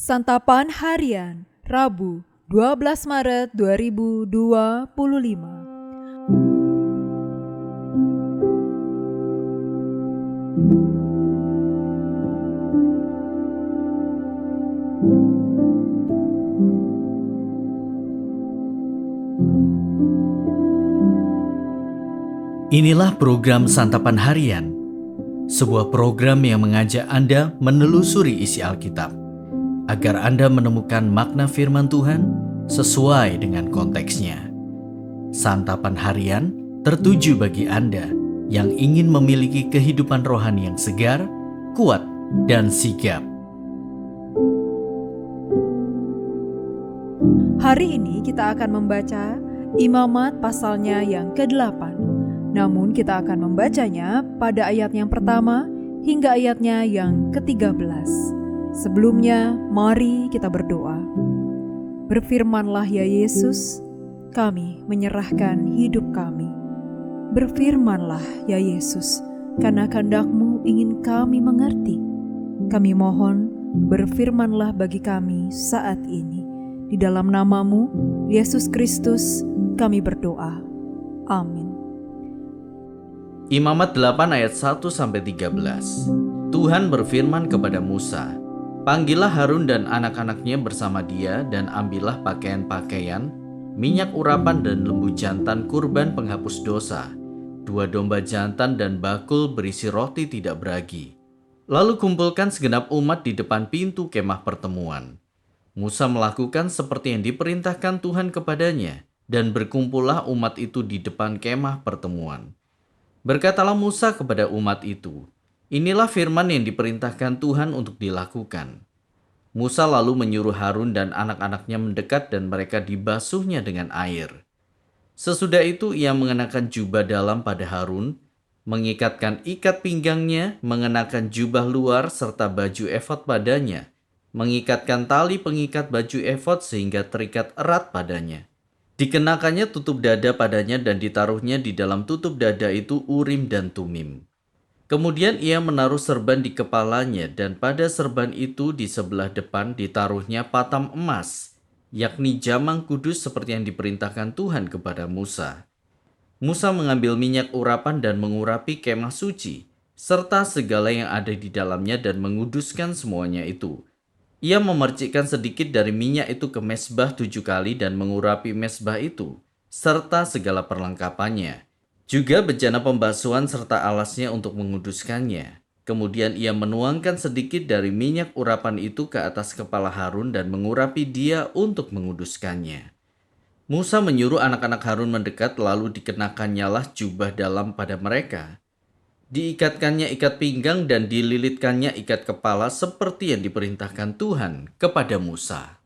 Santapan Harian, Rabu, 12 Maret 2025. Inilah program Santapan Harian, sebuah program yang mengajak Anda menelusuri isi Alkitab, agar Anda menemukan makna firman Tuhan sesuai dengan konteksnya. Santapan Harian tertuju bagi Anda yang ingin memiliki kehidupan rohani yang segar, kuat, dan sigap. Hari ini kita akan membaca Imamat pasalnya yang ke-8. Namun kita akan membacanya pada ayat yang pertama hingga ayatnya yang ke-13. Sebelumnya, mari kita berdoa. Berfirmanlah ya Yesus, kami menyerahkan hidup kami. Berfirmanlah ya Yesus, karena kehendak-Mu ingin kami mengerti. Kami mohon, berfirmanlah bagi kami saat ini. Di dalam nama-Mu, Yesus Kristus, kami berdoa. Amin. Imamat 8 ayat 1-13. Tuhan berfirman kepada Musa, "Panggillah Harun dan anak-anaknya bersama dia dan ambillah pakaian-pakaian, minyak urapan dan lembu jantan kurban penghapus dosa, 2 domba jantan dan bakul berisi roti tidak beragi. Lalu kumpulkan segenap umat di depan pintu kemah pertemuan." Musa melakukan seperti yang diperintahkan Tuhan kepadanya, dan berkumpullah umat itu di depan kemah pertemuan. Berkatalah Musa kepada umat itu, "Inilah firman yang diperintahkan Tuhan untuk dilakukan." Musa lalu menyuruh Harun dan anak-anaknya mendekat dan mereka dibasuhnya dengan air. Sesudah itu ia mengenakan jubah dalam pada Harun, mengikatkan ikat pinggangnya, mengenakan jubah luar serta baju efod padanya, mengikatkan tali pengikat baju efod sehingga terikat erat padanya. Dikenakannya tutup dada padanya dan ditaruhnya di dalam tutup dada itu Urim dan Tumim. Kemudian ia menaruh serban di kepalanya dan pada serban itu di sebelah depan ditaruhnya patam emas, yakni jamang kudus seperti yang diperintahkan Tuhan kepada Musa. Musa mengambil minyak urapan dan mengurapi kemah suci, serta segala yang ada di dalamnya dan menguduskan semuanya itu. Ia memercikkan sedikit dari minyak itu ke mezbah 7 kali dan mengurapi mezbah itu, serta segala perlengkapannya. Juga bejana pembasuhan serta alasnya untuk menguduskannya. Kemudian ia menuangkan sedikit dari minyak urapan itu ke atas kepala Harun dan mengurapi dia untuk menguduskannya. Musa menyuruh anak-anak Harun mendekat lalu dikenakannyalah jubah dalam pada mereka. Diikatkannya ikat pinggang dan dililitkannya ikat kepala seperti yang diperintahkan Tuhan kepada Musa.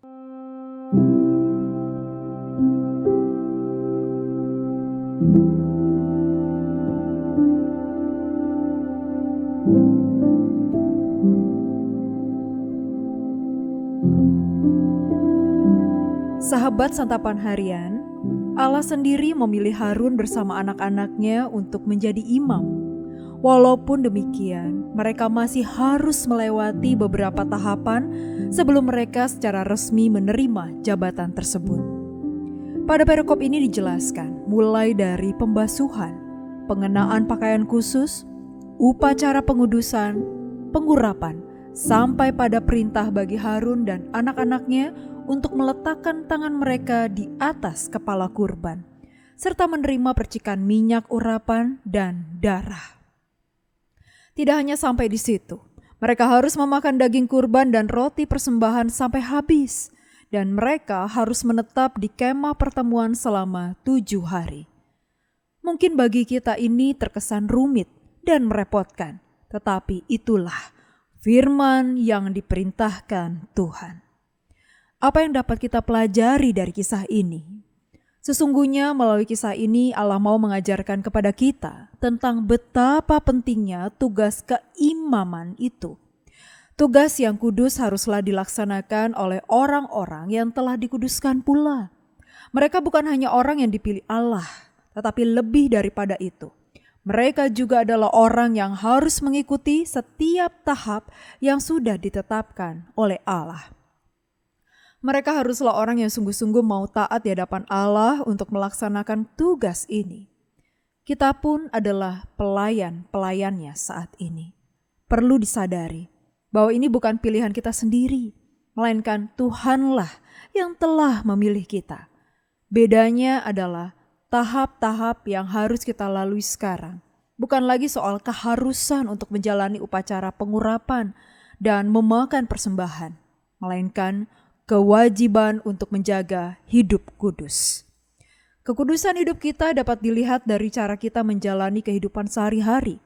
Sahabat Santapan Harian, Allah sendiri memilih Harun bersama anak-anaknya untuk menjadi imam. Walaupun demikian, mereka masih harus melewati beberapa tahapan sebelum mereka secara resmi menerima jabatan tersebut. Pada perikop ini dijelaskan mulai dari pembasuhan, pengenaan pakaian khusus, upacara pengudusan, pengurapan, sampai pada perintah bagi Harun dan anak-anaknya untuk meletakkan tangan mereka di atas kepala kurban, serta menerima percikan minyak urapan dan darah. Tidak hanya sampai di situ, mereka harus memakan daging kurban dan roti persembahan sampai habis, dan mereka harus menetap di kemah pertemuan selama 7 hari. Mungkin bagi kita ini terkesan rumit dan merepotkan, tetapi itulah firman yang diperintahkan Tuhan. Apa yang dapat kita pelajari dari kisah ini? Sesungguhnya melalui kisah ini Allah mau mengajarkan kepada kita tentang betapa pentingnya tugas keimaman itu. Tugas yang kudus haruslah dilaksanakan oleh orang-orang yang telah dikuduskan pula. Mereka bukan hanya orang yang dipilih Allah, tetapi lebih daripada itu. Mereka juga adalah orang yang harus mengikuti setiap tahap yang sudah ditetapkan oleh Allah. Mereka haruslah orang yang sungguh-sungguh mau taat di hadapan Allah untuk melaksanakan tugas ini. Kita pun adalah pelayan-pelayannya saat ini. Perlu disadari bahwa ini bukan pilihan kita sendiri, melainkan Tuhanlah yang telah memilih kita. Bedanya adalah tahap-tahap yang harus kita lalui sekarang. Bukan lagi soal keharusan untuk menjalani upacara pengurapan dan memakan persembahan, melainkan kewajiban untuk menjaga hidup kudus. Kekudusan hidup kita dapat dilihat dari cara kita menjalani kehidupan sehari-hari.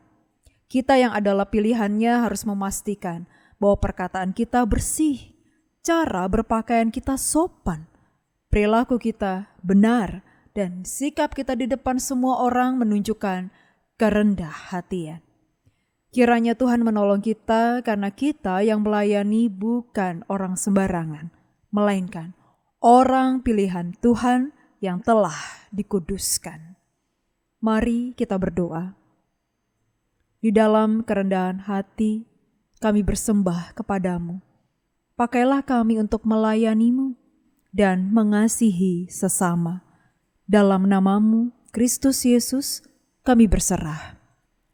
Kita yang adalah pilihannya harus memastikan bahwa perkataan kita bersih, cara berpakaian kita sopan, perilaku kita benar, dan sikap kita di depan semua orang menunjukkan kerendah hatian. Kiranya Tuhan menolong kita karena kita yang melayani bukan orang sembarangan, melainkan orang pilihan Tuhan yang telah dikuduskan. Mari kita berdoa. Di dalam kerendahan hati, kami bersembah kepadamu. Pakailah kami untuk melayani-Mu dan mengasihi sesama. Dalam nama-Mu, Kristus Yesus, kami berserah.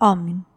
Amin.